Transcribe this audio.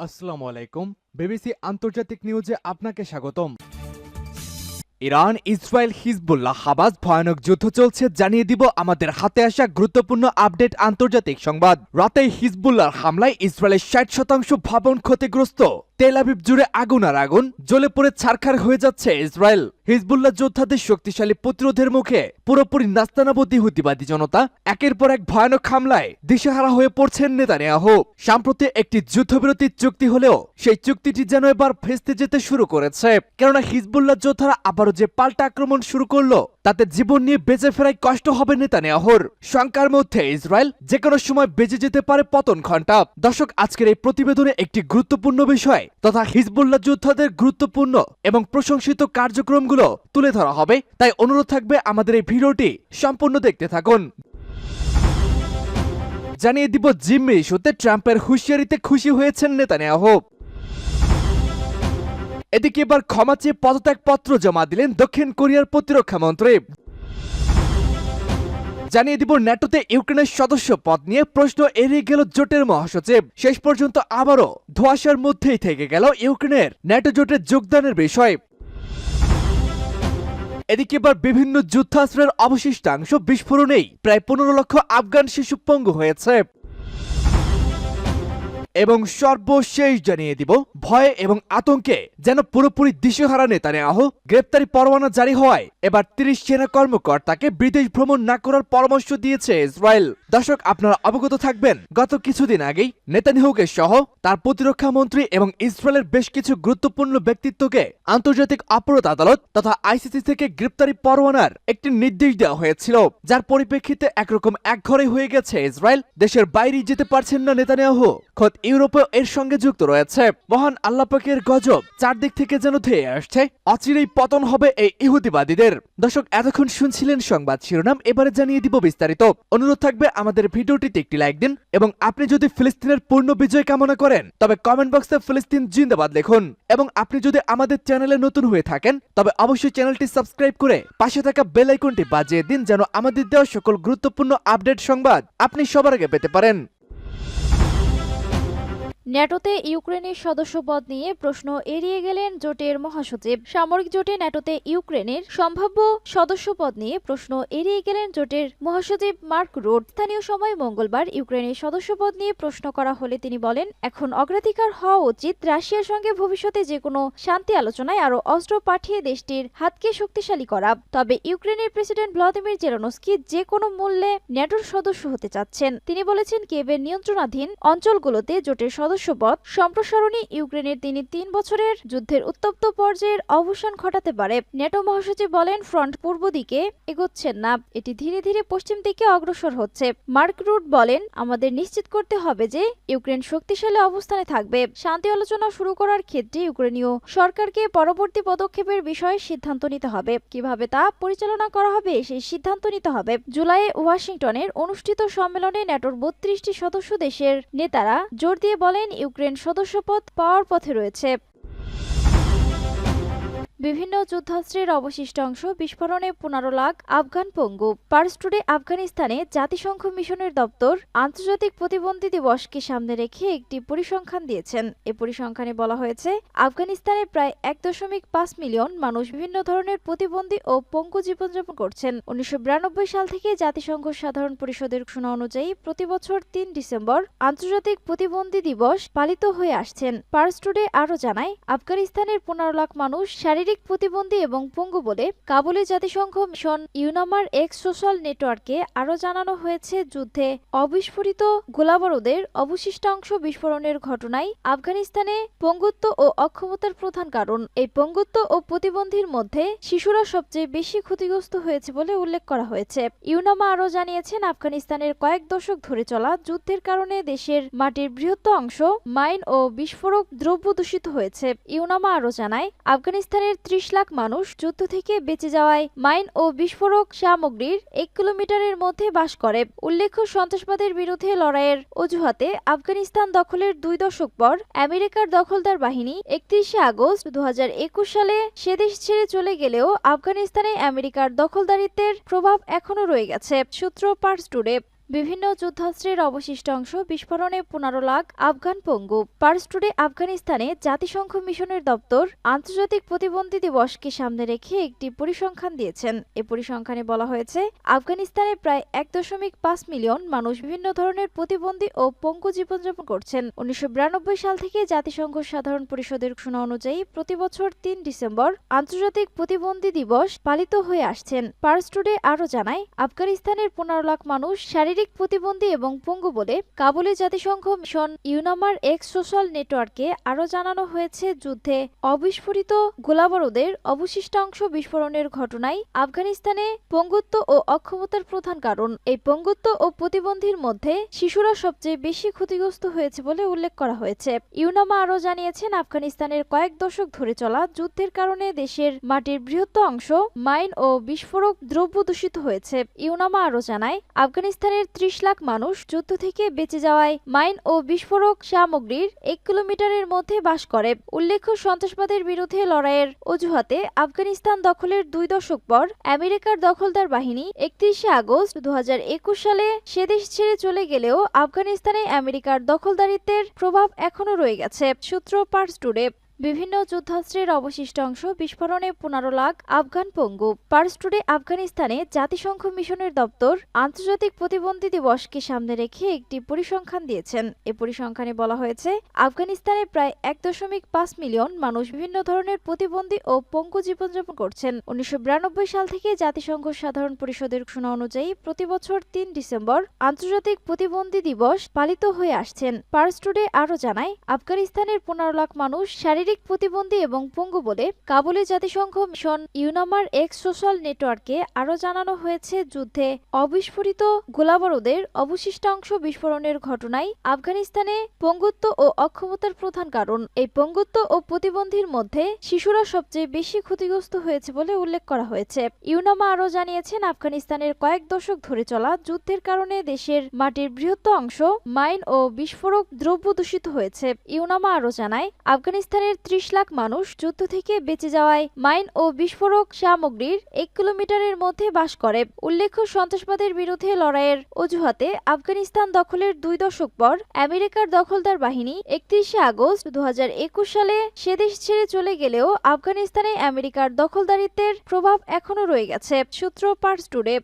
আসসালামু আলাইকুম। বিবিসি আন্তর্জাতিক নিউজে আপনাকে স্বাগতম। ইরান, ইসরায়েল, হিজবুল্লাহ, হামাস ভয়ানক যুদ্ধ চলছে, জানিয়ে দিব আমাদের হাতে আসা গুরুত্বপূর্ণ আপডেট আন্তর্জাতিক সংবাদ। রাতে হিজবুল্লাহর হামলায় ইসরায়েলের 60% ভবন ক্ষতিগ্রস্ত। তেল আবিব জুড়ে আগুন আর আগুন, জ্বলে পড়ে ছারখার হয়ে যাচ্ছে ইসরায়েল। হিজবুল্লাহ যোদ্ধাদের শক্তিশালী প্রতিরোধের মুখে পুরোপুরি নাস্তানাবুদ ইহুদিবাদী জনতা একের পর এক ভয়ানক হামলায় দিশেহারা হয়ে পড়ছেন নেতানিয়াহু। সম্প্রতি একটি যুদ্ধবিরতির চুক্তি হলেও সেই চুক্তিটি যেন এবার ভেস্তে যেতে শুরু করেছে, কেননা হিজবুল্লাহ যোদ্ধারা আবারও যে পাল্টা আক্রমণ শুরু করলো তাতে জীবন নিয়ে বেঁচে ফেরায় কষ্ট হবে নেতানিয়াহুর। শঙ্কার মধ্যে ইসরায়েল যে কোনো সময় বেজে যেতে পারে পতন ঘণ্টা। দর্শক, আজকের এই প্রতিবেদনে একটি গুরুত্বপূর্ণ বিষয় তথা হিজবুল্লাহ যোদ্ধাদের গুরুত্বপূর্ণ এবং প্রশংসিত কার্যক্রমগুলো তুলে ধরা হবে, তাই অনুরোধ থাকবে আমাদের এই ভিডিওটি সম্পূর্ণ দেখতে থাকুন। জানিয়ে দিব জিম্মি ইস্যুতে ট্রাম্পের হুঁশিয়ারিতে খুশি হয়েছেন নেতানিয়াহু। এদিকে এবার ক্ষমা চেয়ে পদত্যাগপত্র জমা দিলেন দক্ষিণ কোরিয়ার প্রতিরক্ষা মন্ত্রী। জানিয়ে দিব ন্যাটোতে ইউক্রেনের সদস্য পদ নিয়ে প্রশ্ন এড়িয়ে গেল জোটের মহাসচিব। শেষ পর্যন্ত আবারও ধোঁয়াশার মধ্যেই থেকে গেল ইউক্রেনের ন্যাটো জোটে যোগদানের বিষয়। এদিকে এবার বিভিন্ন যুদ্ধাস্ত্রের অবশিষ্টাংশ বিস্ফোরণেই প্রায় 15 লক্ষ আফগান শিশু পঙ্গু হয়েছে। এবং সর্বশেষ জানিয়ে দিব ভয়ে এবং আতঙ্কে যেন পুরোপুরি দিশেহারা নেতানিয়াহু। গ্রেপ্তারি পরোয়ানা জারি হওয়ায় এবার 30 সেনা কর্মকর্তাকে বিদেশ ভ্রমণ না করার পরামর্শ দিয়েছে ইসরায়েল। দর্শক, আপনারা অবগত থাকবেন গত কিছুদিন আগেই নেতানিয়াহুকে সহ তার প্রতিরক্ষা মন্ত্রী এবং ইসরায়েলের বেশ কিছু গুরুত্বপূর্ণ ব্যক্তিত্বকে আন্তর্জাতিক অপরাধ আদালত তথা আইসিসি থেকে গ্রেপ্তারি পরোয়ানার একটি নির্দেশ দেওয়া হয়েছিল, যার পরিপ্রেক্ষিতে একরকম একঘরে হয়ে গেছে ইসরায়েল। দেশের বাইরে যেতে পারছেন না নেতানিয়াহু, খোদ ইউরোপে এর সঙ্গে যুক্ত রয়েছে। মহান আল্লাহ পাকের গজব চারদিক থেকে যেন ধেয়ে আসছে। অচিরেই পতন হবে এই ইহুদিবাদীদের। দর্শক, এতক্ষণ শুনছিলেন সংবাদ শিরোনাম, এবারে জানিয়ে দিব বিস্তারিত। অনুরোধ থাকবে আমাদের ভিডিওটিতে একটি লাইক দিন এবং আপনি যদি ফিলিস্তিনের পূর্ণ বিজয় কামনা করেন তবে কমেন্ট বক্সে ফিলিস্তিন জিন্দাবাদ লিখুন। এবং আপনি যদি আমাদের চ্যানেলে নতুন হয়ে থাকেন তবে অবশ্যই চ্যানেলটি সাবস্ক্রাইব করে পাশে থাকা বেল আইকনটি বাজিয়ে দিন, যেন আমাদের দেওয়া সকল গুরুত্বপূর্ণ আপডেট সংবাদ আপনি সবার আগে পেতে পারেন। ন্যাটোতে ইউক্রেনের সদস্যপদ নিয়ে প্রশ্ন এড়িয়ে গেলেন জোটের মহাসচিব। সামরিক জোটে ন্যাটোতে ইউক্রেনের সম্ভাব্য সদস্যপদ নিয়ে প্রশ্ন এড়িয়ে গেলেন জোটের মহাসচিব মার্ক রুট। স্থানীয় সময় মঙ্গলবার ইউক্রেনের সদস্যপদ নিয়ে প্রশ্ন করা হলে তিনি বলেন, এখন অগ্রাধিকার হওয়া উচিত রাশিয়ার সঙ্গে ভবিষ্যতে যে কোনো শান্তি আলোচনায় আরও অস্ত্র পাঠিয়ে দেশটির হাতকে শক্তিশালী করা। তবে ইউক্রেনের প্রেসিডেন্ট ভ্লাদিমির জেলেনস্কি যে কোনো মূল্যে ন্যাটোর সদস্য হতে চাচ্ছেন। তিনি বলেছেন, কিয়েভের নিয়ন্ত্রণাধীন অঞ্চলগুলোতে জোটের সদস্যপদ সম্প্রসারণই ইউক্রেনের 3 বছরের যুদ্ধের উত্তপ্ত পর্যায়ের অবসান ঘটাতে পারে। ন্যাটো মহাসচিব বলেন, ফ্রন্ট পূর্ব দিকে এগোচ্ছেন না, এটি ধীরে ধীরে পশ্চিম দিকে অগ্রসর হচ্ছে। মার্ক রুট বলেন, আমাদের নিশ্চিত করতে হবে যে ইউক্রেন শক্তিশালী অবস্থানে থাকবে। শান্তি আলোচনা শুরু করার ক্ষেত্রে ইউক্রেনীয় সরকারকে পরবর্তী পদক্ষেপের বিষয়ে সিদ্ধান্ত নিতে হবে। কিভাবে তা পরিচালনা করা হবে সেই সিদ্ধান্ত নিতে হবে। জুলাইয়ে ওয়াশিংটনের অনুষ্ঠিত সম্মেলনে ন্যাটোর 32টি সদস্য দেশের নেতারা জোর দিয়ে বলেন, ইউক্রেন সদস্যপদ পাওয়ার পথে রয়েছে। বিভিন্ন যুদ্ধাস্ত্রের অবশিষ্টাংশ বিস্ফোরণে 15 লাখ আফগান পঙ্গু। পার্স টুডে আফগানিস্তানে জাতিসংঘ মিশনের দপ্তর আন্তর্জাতিক প্রতিবন্ধী দিবসকে সামনে রেখে একটি পরিসংখ্যান দিয়েছেন। এ পরিসংখ্যানে বলা হয়েছে, আফগানিস্তানে প্রায় 1.5 মিলিয়ন মানুষ বিভিন্ন ধরনের প্রতিবন্ধী ও পঙ্গু জীবনযাপন করছেন। 1992 সাল থেকে জাতিসংঘ সাধারণ পরিষদের ঘোষণা অনুযায়ী প্রতি বছর 3 ডিসেম্বর আন্তর্জাতিক প্রতিবন্ধী দিবস পালিত হয়ে আসছেন। পার্স টুডে আরও জানায়, আফগানিস্তানের 15 লাখ মানুষ শারীরিক প্রতিবন্ধী এবং পঙ্গু বলে। কাবুলে জাতিসংঘ মিশন ইউনামার এক্স সোশ্যাল নেটওয়ার্কে আরও জানানো হয়েছে, যুদ্ধে অবিস্ফোরিত গোলাবারুদের অবশিষ্টাংশ বিস্ফোরণের ঘটনায় আফগানিস্তানে পঙ্গুত্ব ও অক্ষমতার প্রধান কারণ। এই পঙ্গুত্ব ও প্রতিবন্ধীর মধ্যে শিশুরা সবচেয়ে বেশি ক্ষতিগ্রস্ত হয়েছে বলে উল্লেখ করা হয়েছে। ইউনামা আরও জানিয়েছেন, আফগানিস্তানের কয়েক দশক ধরে চলা যুদ্ধের কারণে দেশের মাটির বৃহত্তর অংশ মাইন ও বিস্ফোরক দ্রব্য দূষিত হয়েছে। ইউনামা আরও জানায়, আফগানিস্তানের 30 লাখ মানুষ যুদ্ধ থেকে বেঁচে যাওয়ায় মাইন ও বিস্ফোরক সামগ্রীর 1 কিলোমিটারের মধ্যে বাস করে। উল্লেখ্য, সন্ত্রাসবাদের বিরুদ্ধে লড়াইয়ের অজুহাতে আফগানিস্তান দখলের 2 দশক পর আমেরিকার দখলদার বাহিনী 31 আগস্ট 2021 সালে সে দেশ ছেড়ে চলে গেলেও আফগানিস্তানে আমেরিকার দখলদারিত্বের প্রভাব এখনো রয়ে গেছে। সূত্র পার্স টুডে। বিভিন্ন যুদ্ধাস্ত্রের অবশিষ্ট অংশ বিস্ফোরণে 15 লাখ আফগান পঙ্গু। পার্স টুডে আফগানিস্তানে জাতিসংঘ মিশনের দপ্তর আন্তর্জাতিক প্রতিবন্ধী দিবসকে সামনে রেখে একটি পরিসংখ্যান দিয়েছেন। এ পরিসংখ্যানে বলা হয়েছে, আফগানিস্তানে প্রায় 1.5 মিলিয়ন মানুষ বিভিন্ন ধরনের প্রতিবন্ধী ও পঙ্গু জীবনযাপন করছেন। 1992 সাল থেকে জাতিসংঘ সাধারণ পরিষদের ঘোষণা অনুযায়ী প্রতি বছর 3 ডিসেম্বর আন্তর্জাতিক প্রতিবন্ধী দিবস পালিত হয়ে আসছেন। পার্স টুডে আরও জানায়, আফগানিস্তানের 15 লাখ মানুষ শারীরিক প্রতিবন্ধী এবং পঙ্গু বলে কাবুলে জাতিসংঘ মিশন ইউনামার এক্স সোশ্যাল নেটওয়ার্কে আরও জানানো হয়েছে। যুদ্ধে অবিস্ফোরিত গোলাবারুদের অবশিষ্টাংশ বিস্ফোরণের ঘটনায় আফগানিস্তানে পঙ্গুত্ব ও অক্ষমতার প্রধান কারণ। এই পঙ্গুত্ব ও প্রতিবন্ধীর মধ্যে শিশুরা সবচেয়ে বেশি ক্ষতিগ্রস্ত হয়েছে বলে উল্লেখ করা হয়েছে। ইউনামা আরও জানিয়েছেন, আফগানিস্তানের কয়েক দশক ধরে চলা যুদ্ধের কারণে দেশের মাটির বৃহত্তর অংশ মাইন ও বিস্ফোরক দ্রব্য দূষিত হয়েছে। ইউনামা আরও জানায়, আফগানিস্তানের 30 লাখ মানুষ যুদ্ধ থেকে বেঁচে যাওয়ায় মাইন ও বিস্ফোরক সামগ্রীর 1 কিলোমিটারের মধ্যে বাস করে। উল্লেখ্য, সন্ত্রাসবাদের বিরুদ্ধে লড়াইয়ের অজুহাতে আফগানিস্তান দখলের 2 দশক পর আমেরিকার দখলদার বাহিনী 31 আগস্ট 2021 সালে সে দেশ ছেড়ে চলে গেলেও আফগানিস্তানে আমেরিকার দখলদারিত্বের প্রভাব এখনও রয়ে গেছে। সূত্র পার্স টুডে। বিভিন্ন যুদ্ধাস্ত্রের অবশিষ্ট অংশ বিস্ফোরণে 15 লাখ আফগান পঙ্গু। পার্স টুডে আফগানিস্তানে জাতিসংঘ মিশনের দপ্তর আন্তর্জাতিক প্রতিবন্ধী দিবসকে সামনে রেখে একটি পরিসংখ্যান দিয়েছেন। এ পরিসংখ্যানে বলা হয়েছে, আফগানিস্তানে প্রায় 1.5 মিলিয়ন মানুষ বিভিন্ন ধরনের প্রতিবন্ধী ও পঙ্গু জীবনযাপন করছেন। 1992 সাল থেকে জাতিসংঘ সাধারণ পরিষদের ঘোষণা অনুযায়ী প্রতি বছর 3 ডিসেম্বর আন্তর্জাতিক প্রতিবন্ধী দিবস পালিত হয়ে আসছেন। পার্স টুডে আরও জানায়, আফগানিস্তানের 15 লাখ মানুষ শারীরিক প্রতিবন্ধী এবং পঙ্গু বলে কাবুলে জাতিসংঘ মিশন ইউনামার এক্স সোশ্যাল নেটওয়ার্কে আরও জানানো হয়েছে। যুদ্ধে অবিস্ফোরিত গোলাবারুদের অবশিষ্টাংশ বিস্ফোরণের ঘটনায় আফগানিস্তানে পঙ্গুত্ব ও অক্ষমতার প্রধান কারণ। এই পঙ্গুত্ব ও প্রতিবন্ধীর মধ্যে শিশুরা সবচেয়ে বেশি ক্ষতিগ্রস্ত হয়েছে বলে উল্লেখ করা হয়েছে। ইউনামা আরও জানিয়েছেন, আফগানিস্তানের কয়েক দশক ধরে চলা যুদ্ধের কারণে দেশের মাটির বৃহত্তর অংশ মাইন ও বিস্ফোরক দ্রব্য দূষিত হয়েছে। ইউনামা আরও জানায়, আফগানিস্তানের 30 লাখ মানুষ যুদ্ধ থেকে বেঁচে যাওয়ায় মাইন ও বিস্ফোরক সামগ্রীর 1 কিলোমিটারের মধ্যে বাস করে। উল্লেখ্য, সন্ত্রাসবাদের বিরুদ্ধে লড়াইয়ের অজুহাতে আফগানিস্তান দখলের 2 দশক পর আমেরিকার দখলদার বাহিনী 31 আগস্ট 2021 সালে সে দেশ ছেড়ে চলে গেলেও আফগানিস্তানে আমেরিকার দখলদারিত্বের প্রভাব এখনও রয়ে গেছে। সূত্র পার্স টুডে।